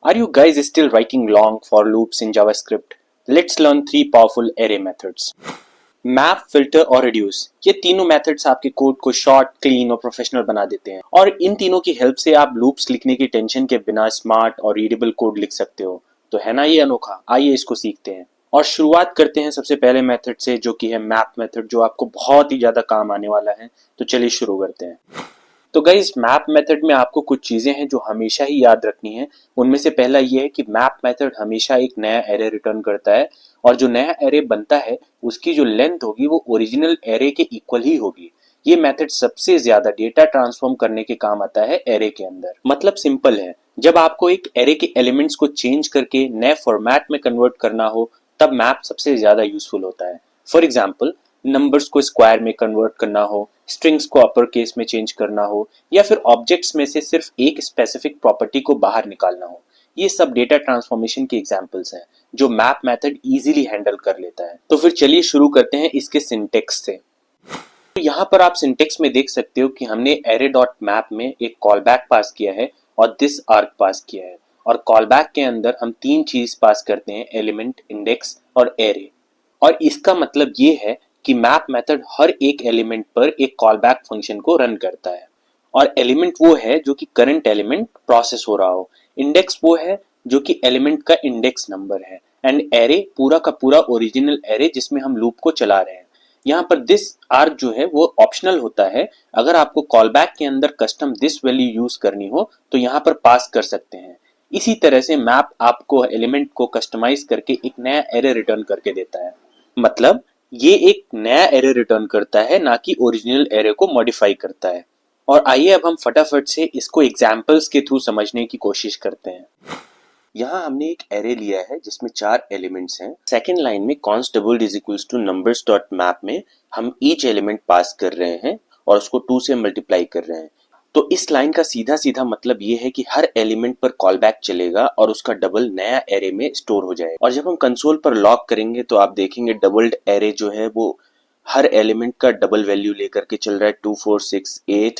Are you guys still writing long for loops in JavaScript? Let's learn three powerful array methods. Map, filter और reduce, ये तीनों methods आपके code को short, clean और professional बना देते हैं और इन तीनों की हेल्प से आप लूप्स लिखने की टेंशन के बिना स्मार्ट और रीडेबल कोड लिख सकते हो। तो है ना ये अनोखा, आइए इसको सीखते हैं और शुरुआत करते हैं सबसे पहले मेथड से, जो कि है मैप मेथड, जो आपको बहुत ही ज्यादा काम आने वाला है। तो चलिए शुरू करते हैं। तो गाइस, मैप मेथड में आपको कुछ चीजें हैं जो हमेशा ही याद रखनी है। उनमें से पहला ये है कि मैप मेथड हमेशा एक नया एरे रिटर्न करता है और जो नया एरे बनता है उसकी जो लेंथ होगी वो ओरिजिनल एरे के इक्वल ही होगी। ये मेथड सबसे ज्यादा डेटा ट्रांसफॉर्म करने के काम आता है एरे के अंदर। मतलब सिंपल है, जब आपको एक एरे के एलिमेंट्स को चेंज करके नए फॉर्मेट में कन्वर्ट करना हो तब मैप सबसे ज्यादा यूजफुल होता है। फॉर एग्जाम्पल, नंबर्स को स्क्वायर में कन्वर्ट करना हो, स्ट्रिंग्स को अपर केस में चेंज करना हो या फिर ऑब्जेक्ट्स में से सिर्फ एक स्पेसिफिक प्रॉपर्टी को बाहर निकालना हो, ये सब डेटा ट्रांसफॉर्मेशन के एग्जांपल्स हैं जो मैप मेथड इजीली हैंडल कर लेता है। तो फिर चलिए शुरू करते हैं इसके सिंटेक्स से। तो यहाँ पर आप सिंटेक्स में देख सकते हो कि हमने एरे डॉट मैप में एक कॉल बैक पास किया है और दिस आर्ग पास किया है और कॉल बैक के अंदर हम तीन चीज पास करते हैं, एलिमेंट, इंडेक्स और एरे। और इसका मतलब ये है कि मैप मेथड हर एक एलिमेंट पर एक कॉल बैक फंक्शन को रन करता है और एलिमेंट वो है जो कि करंट एलिमेंट प्रोसेस हो रहा हो, इंडेक्स वो है जो कि एलिमेंट का इंडेक्स नंबर है एंड एरे पूरा का पूरा ओरिजिनल एरे जिसमें हम लूप को चला रहे हैं। यहाँ पर दिस आर्ग जो है वो ऑप्शनल होता है। अगर आपको कॉल बैक के अंदर कस्टम दिस वैल्यू यूज करनी हो तो यहाँ पर पास कर सकते हैं। इसी तरह से मैप आपको एलिमेंट को कस्टमाइज करके एक नया एरे रिटर्न करके देता है। मतलब ये एक नया एरे रिटर्न करता है, ना कि ओरिजिनल एरे को मॉडिफाई करता है। और आइए अब हम फटाफट से इसको एग्जाम्पल्स के थ्रू समझने की कोशिश करते हैं। यहाँ हमने एक एरे लिया है जिसमें 4 एलिमेंट्स हैं। सेकेंड लाइन में const double is equals two numbers dot map में हम ईच एलिमेंट पास कर रहे हैं और उसको 2 से मल्टीप्लाई कर रहे हैं। तो इस लाइन का सीधा सीधा मतलब ये है कि हर एलिमेंट पर कॉल बैक चलेगा और उसका डबल नया एरे में स्टोर हो जाएगा। और जब हम कंसोल पर लॉग करेंगे तो आप देखेंगे डबल्ड एरे जो है वो हर एलिमेंट का डबल वैल्यू लेकर के चल रहा है, 2 4 6 8,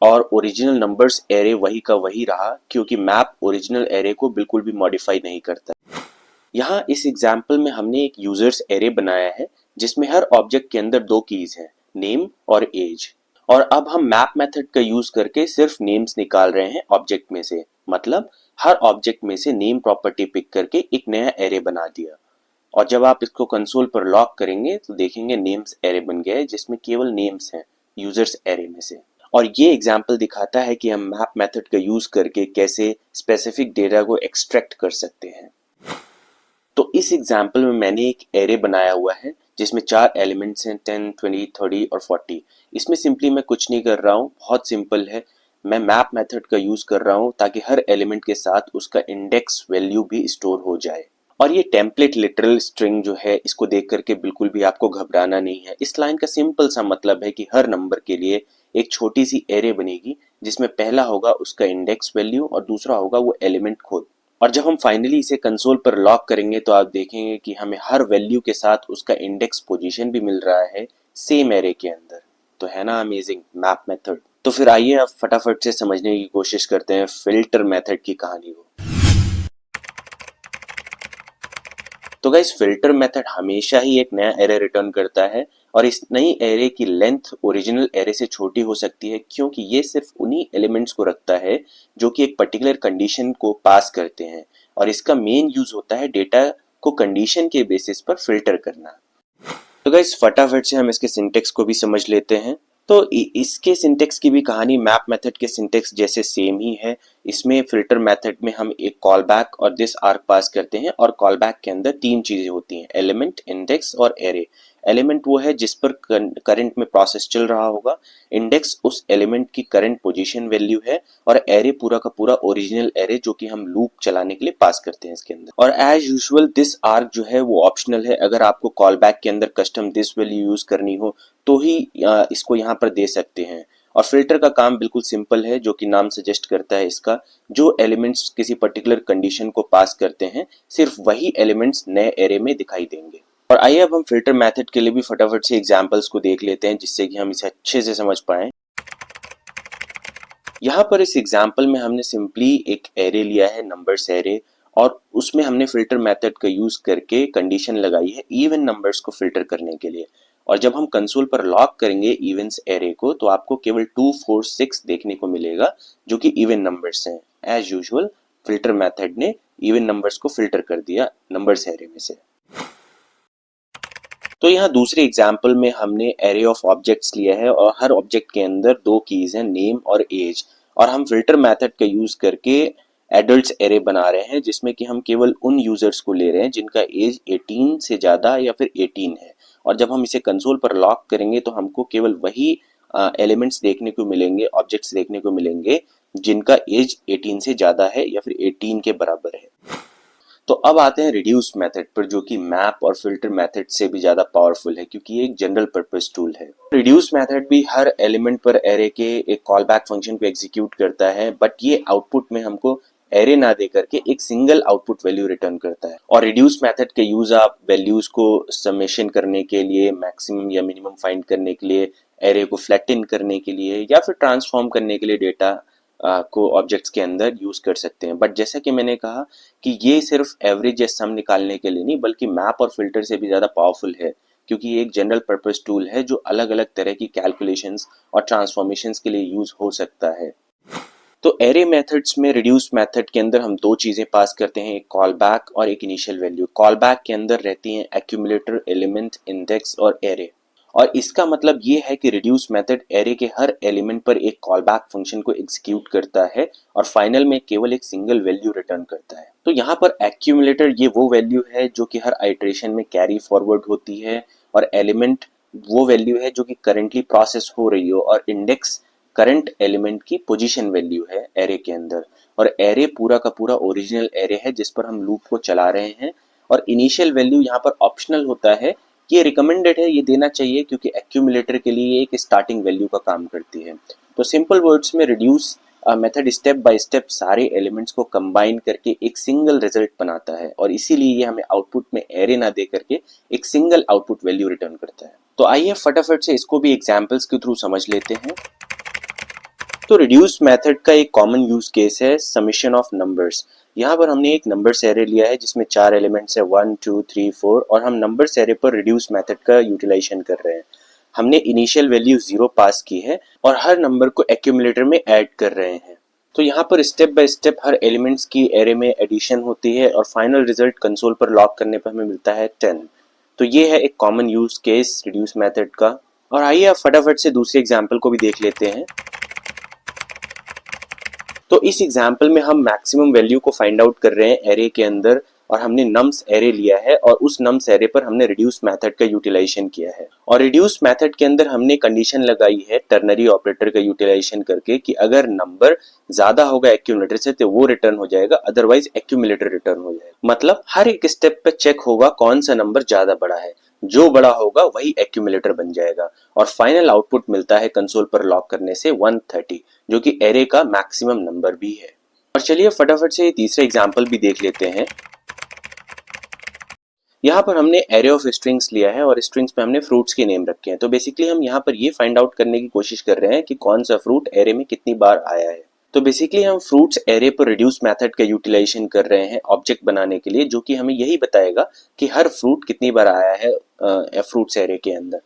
और ओरिजिनल नंबर्स एरे वही का वही रहा क्योंकि मैप ओरिजिनल एरे को बिल्कुल भी मॉडिफाई नहीं करता। यहाँ इस एग्जाम्पल में हमने एक यूजर्स एरे बनाया है जिसमें हर ऑब्जेक्ट के अंदर 2 कीज हैं, नेम और एज। और अब हम मैप मेथड का यूज करके सिर्फ नेम्स निकाल रहे हैं ऑब्जेक्ट में से। मतलब हर ऑब्जेक्ट में से नेम प्रॉपर्टी पिक करके एक नया एरे बना दिया। और जब आप इसको कंसोल पर लॉक करेंगे तो देखेंगे नेम्स एरे बन गया है जिसमें केवल नेम्स हैं यूजर्स एरे में से। और ये एग्जाम्पल दिखाता है कि हम मैप मेथड का यूज करके कैसे स्पेसिफिक डेटा को एक्सट्रैक्ट कर सकते हैं। तो इस एग्जाम्पल में मैंने एक एरे बनाया हुआ है जिसमें 4 एलिमेंट्स हैं, 10 20 30 और 40। इसमें सिंपली मैं कुछ नहीं कर रहा हूँ, बहुत सिंपल है। मैं मैप मेथड का यूज कर रहा हूँ ताकि हर एलिमेंट के साथ उसका इंडेक्स वैल्यू भी स्टोर हो जाए। और ये टेम्पलेट लिटरल स्ट्रिंग जो है इसको देख करके बिल्कुल भी आपको घबराना नहीं है। इस लाइन का सिंपल सा मतलब है कि हर नंबर के लिए एक छोटी सी एरे बनेगी जिसमें पहला होगा उसका इंडेक्स वैल्यू और दूसरा होगा वो एलिमेंट खुद। और जब हम फाइनली इसे कंसोल पर लॉक करेंगे तो आप देखेंगे कि हमें हर वैल्यू के साथ उसका इंडेक्स पोजीशन भी मिल रहा है सेम एरे के अंदर। तो है ना अमेजिंग मैप मेथड। तो फिर आइए अब फटाफट से समझने की कोशिश करते हैं फिल्टर मेथड की कहानी को। तो गाइस, फिल्टर मेथड हमेशा ही एक नया एरे रिटर्न करता है और इस नई एरे की लेंथ ओरिजिनल एरे से छोटी हो सकती है क्योंकि ये सिर्फ उन्हीं एलिमेंट्स को रखता है जो कि एक पर्टिकुलर कंडीशन को पास करते हैं और इसका मेन यूज होता है डेटा को कंडीशन के बेसिस पर फिल्टर करना। तो गाइस, फटाफट से हम इसके सिंटेक्स को भी समझ लेते हैं। तो इसके सिंटेक्स की भी कहानी मैप मेथड के सिंटेक्स जैसे सेम ही है। इसमें फिल्टर मेथड में हम एक कॉल बैक और दिस आर्ग पास करते हैं और कॉल बैक के अंदर 3 चीजें होती हैं, एलिमेंट, इंडेक्स और एरे। एलिमेंट वो है जिस पर करंट में प्रोसेस चल रहा होगा, इंडेक्स उस एलिमेंट की करंट पोजीशन वैल्यू है और एरे पूरा का पूरा ओरिजिनल एरे जो कि हम लूप चलाने के लिए पास करते हैं इसके अंदर। और एज यूजुअल दिस आर्ग जो है वो ऑप्शनल है। अगर आपको कॉल बैक के अंदर कस्टम दिस वैल्यू यूज करनी हो तो ही इसको यहाँ पर दे सकते हैं। और फिल्टर का काम बिल्कुल सिंपल है, जो कि नाम सजेस्ट करता है इसका, जो एलिमेंट्स किसी पर्टिकुलर कंडीशन को पास करते हैं सिर्फ वही एलिमेंट्स नए एरे में दिखाई देंगे। और आइए अब हम फिल्टर मेथड के लिए भी फटाफट से एग्जांपल्स को देख लेते हैं जिससे कि हम इसे अच्छे से समझ पाएं। यहाँ पर इस एग्जाम्पल में हमने सिंपली एक एरे लिया है, नंबर्स एरे, और उसमें हमने फिल्टर मेथड का यूज करके कंडीशन लगाई है इवन नंबर्स को फिल्टर करने के लिए। और जब हम कंसोल पर लॉक करेंगे इवेंट्स एरे को तो आपको केवल 2, 4, 6 देखने को मिलेगा जो कि इवन नंबर्स हैं। एज यूजुअल फिल्टर मेथड ने इवन नंबर्स को फिल्टर कर दिया नंबर्स एरे में से। तो यहाँ दूसरे एग्जाम्पल में हमने एरे ऑफ ऑब्जेक्ट्स लिया है और हर ऑब्जेक्ट के अंदर दो कीज हैं, नेम और एज, और हम फिल्टर मेथड का यूज करके एडल्ट्स एरे बना रहे हैं जिसमें कि हम केवल उन यूजर्स को ले रहे हैं जिनका एज 18 से ज्यादा या फिर 18 है। और जब हम इसे कंसोल पर लॉक करेंगे तो हमको केवल वही एलिमेंट्स देखने को मिलेंगे, ऑब्जेक्ट्स देखने को मिलेंगे जिनका एज 18 से ज्यादा है या फिर 18 के बराबर है। तो अब आते हैं रिड्यूस मेथड पर, जो कि मैप और फिल्टर मेथड से भी ज्यादा पावरफुल है क्योंकि ये एक जनरल पर्पस टूल है। रिड्यूस मेथड भी हर एलिमेंट पर एरे के एक कॉल बैक फंक्शन को एग्जीक्यूट करता है, बट ये आउटपुट में हमको एरे ना दे करके एक सिंगल आउटपुट वैल्यू रिटर्न करता है। और रिड्यूस मेथड के यूज आप वैल्यूज को समेशन करने के लिए, मैक्सिमम या मिनिमम फाइंड करने के लिए, एरे को फ्लैटन करने के लिए या फिर ट्रांसफॉर्म करने के लिए डेटा को ऑब्जेक्ट्स के अंदर यूज कर सकते हैं। बट जैसा कि मैंने कहा कि ये सिर्फ एवरेज या सम निकालने के लिए नहीं बल्कि मैप और फिल्टर से भी ज्यादा पावरफुल है क्योंकि ये एक जनरल पर्पस टूल है जो अलग अलग तरह की कैलकुलेशंस और ट्रांसफॉर्मेशंस के लिए यूज हो सकता है। तो एरे मेथड्स में रिड्यूस मेथड के अंदर हम दो चीजें पास करते हैं, एक कॉल बैक और एक इनिशियल वैल्यू। कॉल बैक के अंदर रहती हैं एक्यूमुलेटर, एलिमेंट, इंडेक्स और एरे। और इसका मतलब ये है कि रिड्यूस मेथड एरे के हर एलिमेंट पर एक कॉल बैक फंक्शन को एग्जीक्यूट करता है और फाइनल में केवल एक सिंगल वैल्यू रिटर्न करता है। तो यहाँ पर एक्यूमुलेटर ये वो वैल्यू है जो कि हर आइटरेशन में कैरी फॉरवर्ड होती है, और एलिमेंट वो वैल्यू है जो कि करंटली प्रोसेस हो रही हो, और इंडेक्स करंट एलिमेंट की पोजीशन वैल्यू है एरे के अंदर। और एरे पूरा का पूरा ओरिजिनल एरे है जिस पर हम लूप को चला रहे हैं। और इनिशियल वैल्यू यहाँ पर ऑप्शनल होता है, ये रिकमेंडेड है, ये देना चाहिए क्योंकि एक्यूमुलेटर के लिए एक स्टार्टिंग वैल्यू का काम करती है। तो सिंपल वर्ड्स में reduce method step by step सारे एलिमेंट्स को कंबाइन करके एक सिंगल रिजल्ट बनाता है, और इसीलिए ये हमें आउटपुट में एरे ना दे करके एक सिंगल आउटपुट वैल्यू रिटर्न करता है। तो आइए फटाफट से इसको भी एग्जाम्पल्स के थ्रू समझ लेते हैं। तो रिड्यूस मेथड का एक कॉमन यूज केस है समेशन ऑफ नंबर्स। यहाँ पर हमने एक नंबर्स एरे लिया है जिसमें 4 एलिमेंट्स है, 1, 2, 3, 4, और हम नंबर्स एरे पर रिड्यूस मेथड का यूटिलाइजेशन कर रहे हैं। हमने इनिशियल वैल्यू 0 पास की है और हर नंबर को एक्यूमुलेटर में ऐड कर रहे हैं। तो यहाँ पर step by step her elements की एरे में एडिशन होती है और फाइनल रिजल्ट कंसोल पर लॉक करने पर हमें मिलता है 10। तो ये है एक common use case reduce method का। और आइए अब फटाफट से दूसरे एग्जाम्पल को भी देख लेते हैं। तो इस एग्जाम्पल में हम मैक्सिमम वैल्यू को फाइंड आउट कर रहे हैं एरे के अंदर, और हमने नम्स एरे लिया है और उस नम्स एरे पर हमने रिड्यूस मेथड का यूटिलाइजेशन किया है। और रिड्यूस मेथड के अंदर हमने कंडीशन लगाई है टर्नरी ऑपरेटर का यूटिलाइजेशन करके कि अगर नंबर ज्यादा होगा एक्यूमुलेटर से तो वो रिटर्न हो जाएगा, अदरवाइज एक्यूमुलेटर रिटर्न हो जाएगा। मतलब हर एक स्टेप पे चेक होगा कौन सा नंबर ज्यादा बड़ा है, जो बड़ा होगा वही एक्यूमुलेटर बन जाएगा, और फाइनल आउटपुट मिलता है कंसोल पर लॉक करने से 130, जो कि एरे का मैक्सिमम नंबर भी है। और चलिए फटाफट से तीसरा एग्जांपल भी देख लेते हैं। यहाँ पर हमने एरे ऑफ स्ट्रिंग्स लिया है और स्ट्रिंग्स पे हमने फ्रूट्स के नेम रखे हैं। तो बेसिकली हम यहाँ पर ये फाइंड आउट करने की कोशिश कर रहे हैं कि कौन सा फ्रूट एरे में कितनी बार आया है। तो बेसिकली हम फ्रूट्स एरे पर रिड्यूस मेथड का यूटिलाइजेशन कर रहे हैं ऑब्जेक्ट बनाने के लिए, जो कि हमें यही बताएगा कि हर फ्रूट कितनी बार आया है फ्रूट्स एरे के अंदर।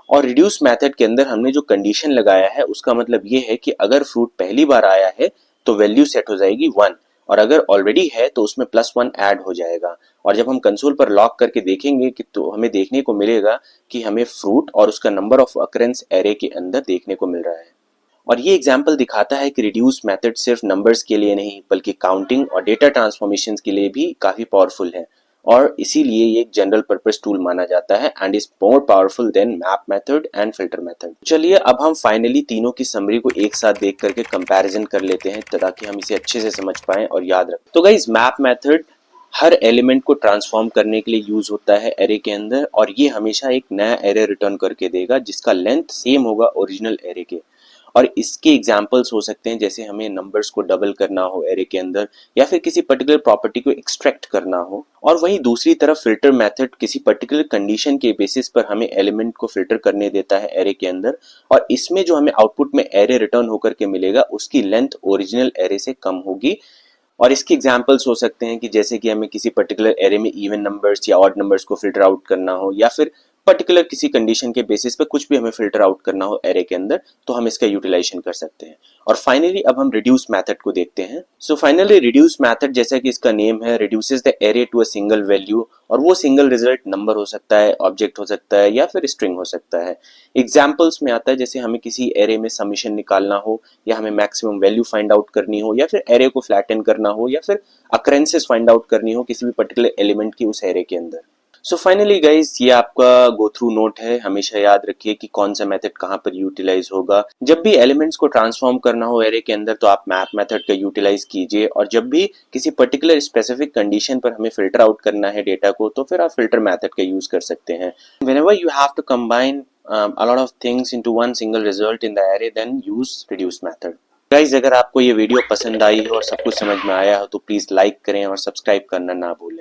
और रिड्यूस मेथड के अंदर हमने जो कंडीशन लगाया है उसका मतलब ये है कि अगर फ्रूट पहली बार आया है तो वैल्यू सेट हो जाएगी 1, और अगर ऑलरेडी है तो उसमें +1 ऐड हो जाएगा। और जब हम कंसोल पर लॉक करके देखेंगे कि तो हमें देखने को मिलेगा कि हमें फ्रूट और उसका नंबर ऑफ अकरेंस एरे के अंदर देखने को मिल रहा है। और ये एग्जाम्पल दिखाता है कि रिड्यूस मेथड सिर्फ नंबर्स के लिए नहीं बल्कि काउंटिंग और डेटा ट्रांसफॉर्मेशन के लिए भी काफी पावरफुल है, और इसीलिए ये एक जनरल पर्पस टूल माना जाता है and is more powerful than map method and filter method. चलिए अब हम फाइनली तीनों की समरी को एक साथ देख करके कंपैरिजन कर लेते हैं ताकि हम इसे अच्छे से समझ पाएं और याद रखें। तो गाइस, मैप मेथड हर एलिमेंट को ट्रांसफॉर्म करने के लिए यूज होता है एरे के अंदर, और ये हमेशा एक नया एरे रिटर्न करके देगा जिसका लेंथ सेम होगा ओरिजिनल एरे के। और इसके एग्जांपल्स हो सकते हैं जैसे हमें नंबर्स को डबल करना हो एरे के अंदर, या फिर किसी पर्टिकुलर प्रॉपर्टी को एक्सट्रैक्ट करना हो। और वहीं दूसरी तरफ फिल्टर मेथड किसी पर्टिकुलर कंडीशन के बेसिस पर हमें एलिमेंट को फिल्टर करने देता है एरे के अंदर, और इसमें जो हमें आउटपुट में एरे रिटर्न होकर के मिलेगा उसकी लेंथ ओरिजिनल एरे से कम होगी। और इसके एग्जांपल्स हो सकते हैं कि जैसे कि हमें किसी पर्टिकुलर एरे में इवन नंबर्स या ऑड नंबर्स को फिल्टर आउट करना हो, या फिर पर्टिकुलर किसी कंडीशन के बेसिस पे कुछ भी हमें फिल्टर आउट करना हो एरे के अंदर, तो हम इसका यूटिलाइजेशन कर सकते हैं। और फाइनली अब हम रिड्यूस मेथड को देखते हैं। सो फाइनली रिड्यूस मेथड, जैसा कि इसका नेम है, reduces the array to a single value, और वो सिंगल रिजल्ट नंबर हो सकता है, ऑब्जेक्ट हो सकता है, या फिर स्ट्रिंग हो सकता है। एग्जाम्पल्स में आता है जैसे हमें किसी एरे में समीशन निकालना हो, या हमें मैक्सिमम वैल्यू फाइंड आउट करनी हो, या फिर एरे को फ्लैटन करना हो, या फिर अकरेंसेस फाइंड आउट करनी हो किसी भी पर्टिकुलर एलिमेंट की उस एरे के अंदर। सो फाइनली गाइस, ये आपका गो थ्रू नोट है। हमेशा याद रखिए कि कौन सा मेथड कहाँ पर यूटिलाइज होगा। जब भी एलिमेंट्स को ट्रांसफॉर्म करना हो एरे के अंदर तो आप मैप मेथड का यूटिलाइज कीजिए, और जब भी किसी पर्टिकुलर स्पेसिफिक कंडीशन पर हमें फिल्टर आउट करना है डेटा को, तो फिर आप फिल्टर मेथड का यूज कर सकते हैं। Whenever you have to combine a lot of things into one single result in the array, then use reduce method. Guys, अगर आपको ये वीडियो पसंद आई हो और सब कुछ समझ में आया हो तो प्लीज लाइक करें और सब्सक्राइब करना ना भूलें।